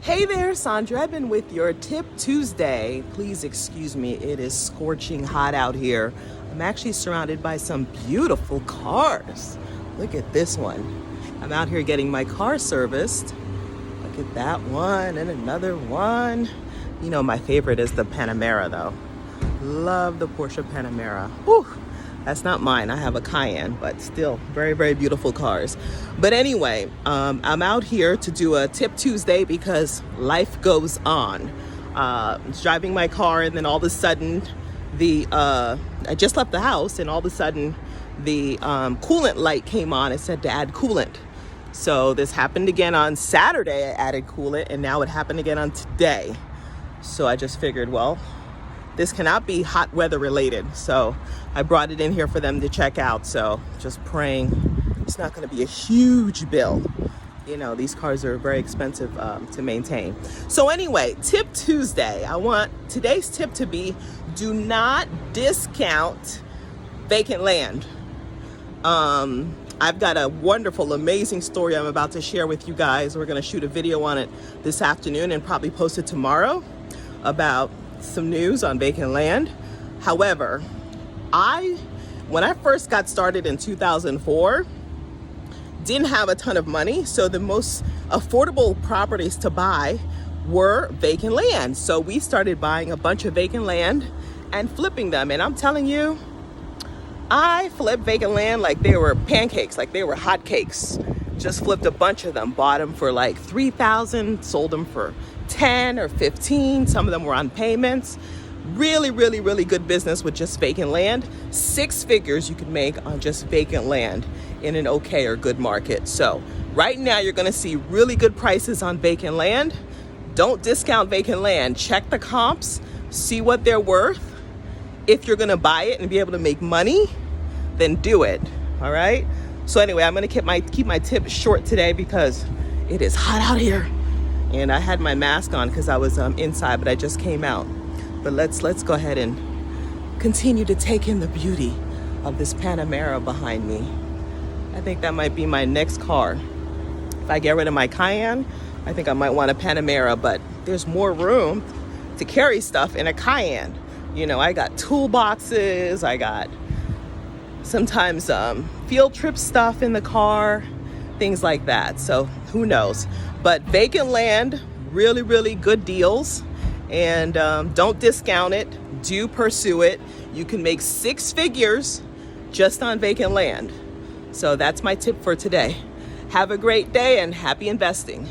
Hey there, Sandra. I've been with your Tip Tuesday. Please excuse me, it is scorching hot out here. I'm actually surrounded by some beautiful cars. Look at this one. I'm out here getting my car serviced. Look at that one and another one. You know, my favorite is the Panamera though. Love the Porsche Panamera. Whew. That's not mine. I have a Cayenne, but still very, very beautiful cars. But anyway, I'm out here to do a Tip Tuesday because life goes on. I was driving my car and then all of a sudden I just left the house and all of a sudden the coolant light came on. It said to add coolant. So this happened again on Saturday. I added coolant and now it happened again on today. So I just figured, well, this cannot be hot weather related. So I brought it in here for them to check out. So just praying it's not going to be a huge bill. You know, these cars are very expensive to maintain. So anyway, Tip Tuesday. I want today's tip to be, do not discount vacant land. I've got a wonderful, amazing story I'm about to share with you guys. We're going to shoot a video on it this afternoon and probably post it tomorrow about some news on vacant land. However, when I first got started in 2004, didn't have a ton of money, so the most affordable properties to buy were vacant land. So we started buying a bunch of vacant land and flipping them. And I'm telling you, I flipped vacant land like they were pancakes, like they were hotcakes. Just flipped a bunch of them, bought them for like $3,000, sold them for 10 or 15. Some of them were on payments. Really, really, really good business with just vacant land. 6 figures you can make on just vacant land in an okay or good market. So right now you're going to see really good prices on vacant land. Don't discount vacant land. Check the comps, see what they're worth. If you're going to buy it and be able to make money, then do it. All right. So anyway, I'm going to keep my tip short today because it is hot out here. And I had my mask on because I was inside, but I just came out. But let's go ahead and continue to take in the beauty of this Panamera behind me. I think that might be my next car. If I get rid of my Cayenne, I think I might want a Panamera, but there's more room to carry stuff in a Cayenne. You know, I got toolboxes, I got sometimes field trip stuff in the car, things like that. So who knows? But vacant land, really, really good deals. And don't discount it. Do pursue it. You can make 6 figures just on vacant land. So that's my tip for today. Have a great day and happy investing.